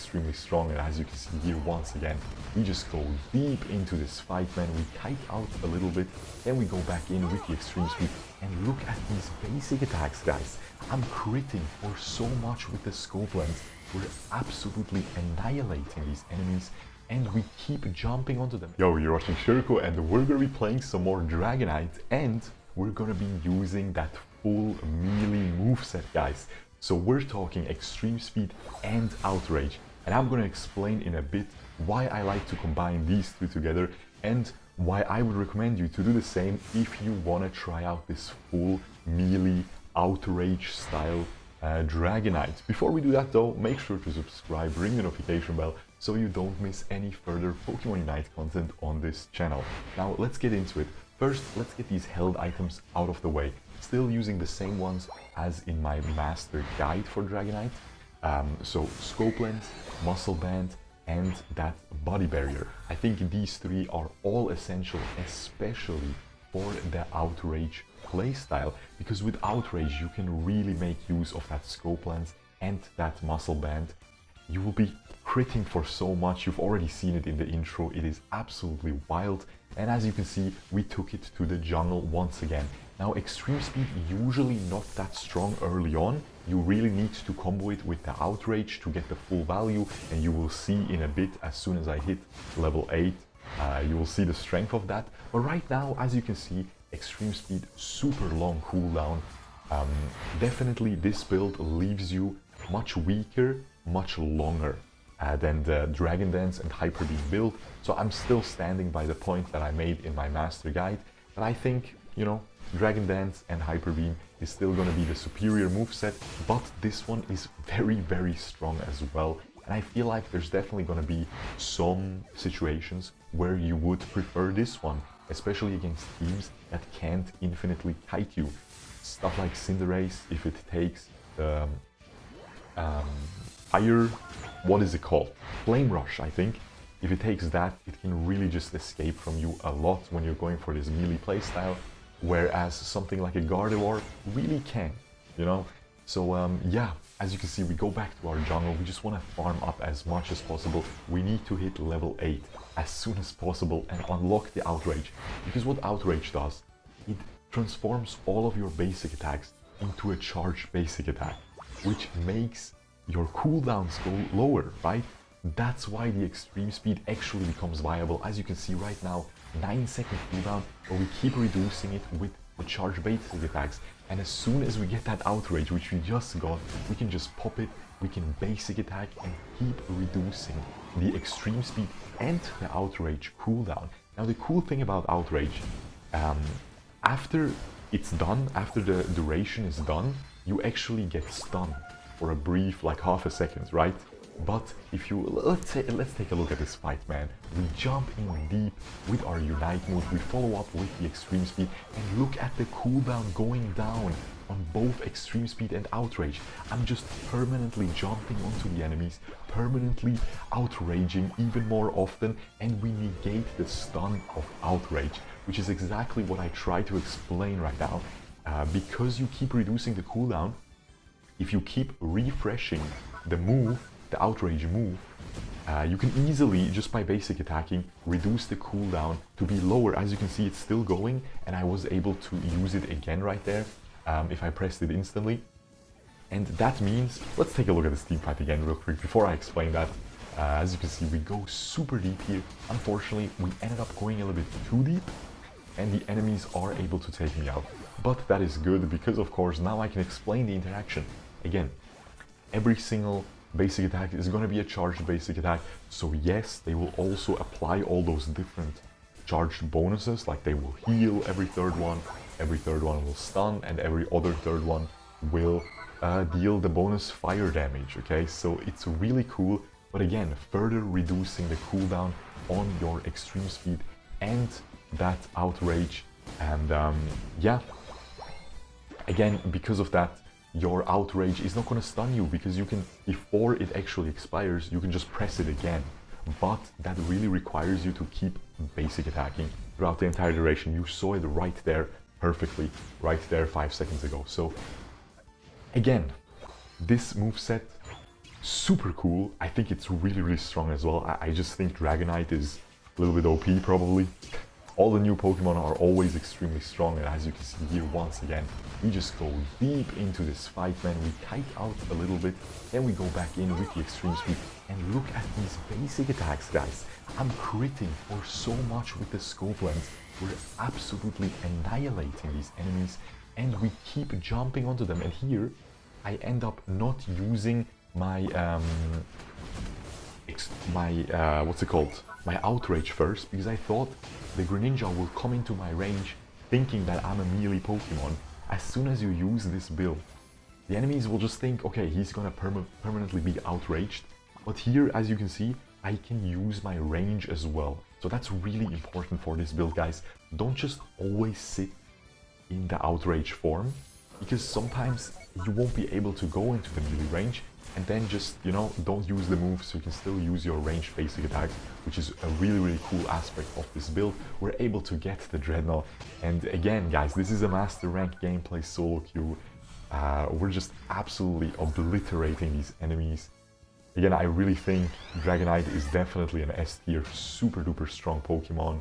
extremely strong, and as you can see here once again, we just go deep into this fight, man. We kite out a little bit, then we go back in with the extreme speed, and look at these basic attacks, guys. I'm critting for so much with the scope lens. We're absolutely annihilating these enemies, and we keep jumping onto them. Yo, you're watching Shurkou, and we're gonna be playing some more Dragonite, and we're gonna be using that full melee moveset, guys. So we're talking extreme speed and outrage, and I'm gonna explain in a bit why I like to combine these two together and why I would recommend you to do the same if you wanna try out this full melee outrage style Dragonite. Before we do that though, make sure to subscribe, ring the notification bell so you don't miss any further Pokemon Unite content on this channel. Now let's get into it. First, let's get these held items out of the way. Still using the same ones as in my master guide for Dragonite. So scope lens, muscle band, and that body barrier. I think these three are all essential, especially for the outrage playstyle, because with outrage you can really make use of that scope lens and that muscle band. You will be critting for so much. You've already seen it in the intro. It is absolutely wild, and as you can see, we took it to the jungle once again. Now extreme speed usually not that strong early on. You really need to combo it with the outrage to get the full value, and you will see in a bit, as soon as I hit level 8, you will see the strength of that. But right now, as you can see, extreme speed, super long cooldown. Definitely this build leaves you much weaker, much longer than the Dragon Dance and Hyper Beam build. So I'm still standing by the point that I made in my master guide, but I think, you know, Dragon Dance and Hyper Beam is still going to be the superior moveset, but this one is very, very strong as well. And I feel like there's definitely going to be some situations where you would prefer this one, especially against teams that can't infinitely kite you. Stuff like Cinderace, if it takes the fire, what is it called? Flame Rush, I think. If it takes that, it can really just escape from you a lot when you're going for this melee playstyle, whereas something like a Gardevoir really can, you know? So yeah, as you can see, we go back to our jungle. We just want to farm up as much as possible. We need to hit level 8 as soon as possible and unlock the outrage, because what outrage does, it transforms all of your basic attacks into a charged basic attack, which makes your cooldowns go lower, right? That's why the extreme speed actually becomes viable. As you can see right now, 9-second cooldown, but we keep reducing it with the charged basic attacks, and as soon as we get that outrage, which we just got, we can just pop it, we can basic attack and keep reducing the extreme speed and the outrage cooldown. Now the cool thing about outrage, after it's done, after the duration is done, you actually get stunned for a brief, like half a second, right? But if you, let's take a look at this fight, man. We jump in deep with our Unite move, we follow up with the extreme speed, and look at the cooldown going down on both extreme speed and outrage. I'm just permanently jumping onto the enemies, permanently outraging even more often, and we negate the stun of outrage, which is exactly what I try to explain right now. Because you keep reducing the cooldown, if you keep refreshing the move, the outrage move, you can easily, just by basic attacking, reduce the cooldown to be lower. As you can see, it's still going, and I was able to use it again right there if I pressed it instantly. And that means, let's take a look at this team fight again real quick before I explain that. As you can see, we go super deep here. Unfortunately, we ended up going a little bit too deep, and the enemies are able to take me out. But that is good, because of course now I can explain the interaction. Again, every single basic attack is going to be a charged basic attack, so yes, they will also apply all those different charged bonuses, like they will heal every third one will stun, and every other third one will deal the bonus fire damage, okay? So it's really cool, but again, further reducing the cooldown on your extreme speed and that outrage, and yeah, again, because of that, your outrage is not going to stun you, because you can, before it actually expires, you can just press it again. But that really requires you to keep basic attacking throughout the entire duration. You saw it right there perfectly, right there 5 seconds ago. So again, this moveset super cool. I think it's really, really strong as well. I just think Dragonite is a little bit OP probably. All the new Pokemon are always extremely strong, and as you can see here, once again, we just go deep into this fight, man. We kite out a little bit, then we go back in with the extreme speed, and look at these basic attacks, guys. I'm critting for so much with the scope lens. We're absolutely annihilating these enemies, and we keep jumping onto them. And here, I end up not using my what's it called? My Outrage first, because I thought the Greninja will come into my range thinking that I'm a melee Pokemon. As soon as you use this build, the enemies will just think, okay, he's gonna permanently be outraged. But here, as you can see, I can use my range as well. So that's really important for this build, guys. Don't just always sit in the outrage form, because sometimes you won't be able to go into the melee range, and then just, you know, don't use the moves, so you can still use your ranged basic attacks, which is a really, really cool aspect of this build. We're able to get the Dreadnought, and again, guys, this is a Master Rank gameplay solo queue. We're just absolutely obliterating these enemies. Again, I really think Dragonite is definitely an S tier, super duper strong Pokemon.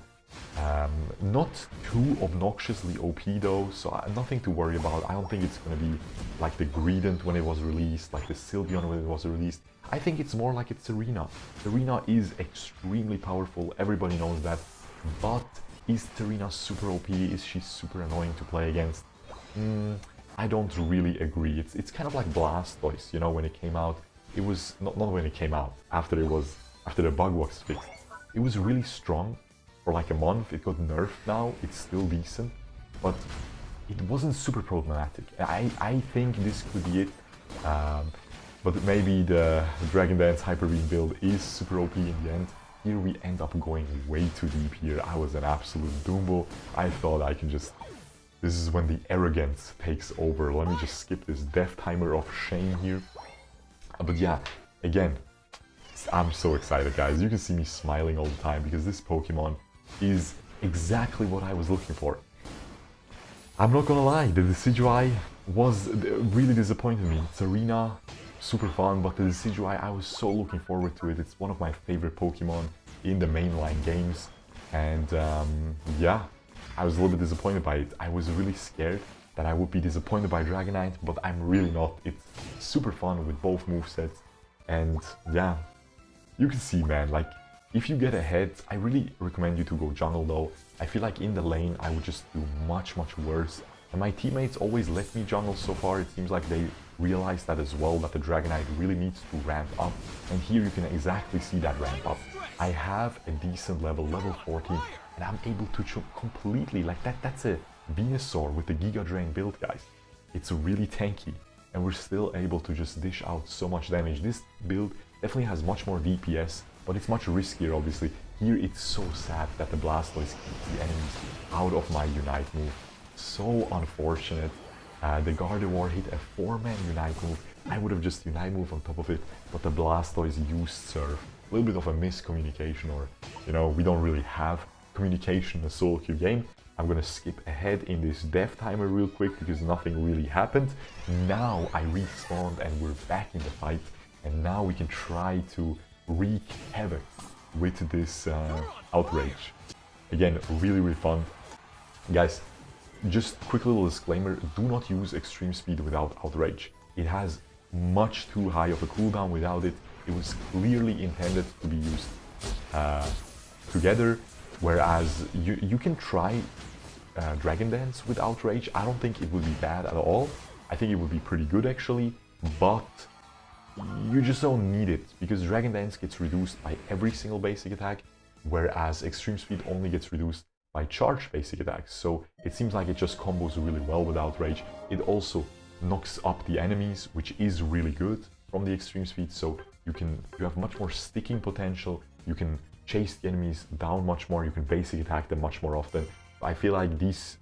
Not too obnoxiously OP though, so nothing to worry about. I don't think it's gonna be like the Greedent when it was released, like the Sylveon when it was released. I think it's more like it's Serena. Serena is extremely powerful, everybody knows that. But is Serena super OP? Is she super annoying to play against? I don't really agree. It's kind of like Blastoise, you know, when it came out. It was not when it came out, after the bug was fixed. It was really strong for like a month. It got nerfed now. It's still decent, but it wasn't super problematic. I think this could be it. But maybe the Dragon Dance Hyper Beam build is super OP in the end. Here we end up going way too deep here. I was an absolute Doombo. I thought I can just... This is when the arrogance takes over. Let me just skip this death timer of shame here. But yeah, again, I'm so excited, guys. You can see me smiling all the time because this Pokemon is exactly what I was looking for. I'm not gonna lie, the Decidueye was really disappointing me. Serena, super fun, but the Decidueye, I was so looking forward to it. It's one of my favorite Pokemon in the mainline games. And yeah, I was a little bit disappointed by it. I was really scared that I would be disappointed by Dragonite, but I'm really not. It's super fun with both movesets. And yeah, you can see, man, like, if you get ahead, I really recommend you to go jungle though. I feel like in the lane, I would just do much worse. And my teammates always let me jungle so far. It seems like they realize that as well, that the Dragonite really needs to ramp up. And here you can exactly see that ramp up. I have a decent level 14, and I'm able to choke completely. Like that's a Venusaur with the Giga Drain build, guys. It's really tanky, and we're still able to just dish out so much damage. This build definitely has much more DPS, but it's much riskier, obviously. Here it's so sad that the Blastoise keeps the enemies out of my Unite move. So unfortunate. The Gardevoir hit a 4-man Unite move. I would have just Unite move on top of it, but the Blastoise used Surf. A little bit of a miscommunication, or, you know, we don't really have communication in a solo queue game. I'm gonna skip ahead in this death timer real quick because nothing really happened. Now I respawned and we're back in the fight, and now we can try to wreak havoc with this Outrage. Again, really fun. Guys, just quick little disclaimer, do not use extreme speed without Outrage. It has much too high of a cooldown without it. It was clearly intended to be used together, whereas you can try Dragon Dance with Outrage. I don't think it would be bad at all. I think it would be pretty good actually, but you just don't need it because Dragon Dance gets reduced by every single basic attack, whereas Extreme Speed only gets reduced by charged basic attacks. So it seems like it just combos really well with Outrage. It also knocks up the enemies, which is really good from the Extreme Speed, so you have much more sticking potential. You can chase the enemies down much more, you can basic attack them much more often. I feel like this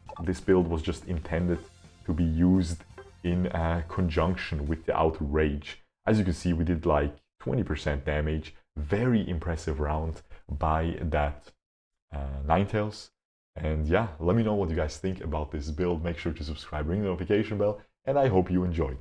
build was just intended to be used in conjunction with the Outrage. As you can see, we did like 20% damage. Very impressive round by that Ninetales. And yeah, let me know what you guys think about this build. Make sure to subscribe, ring the notification bell, and I hope you enjoyed.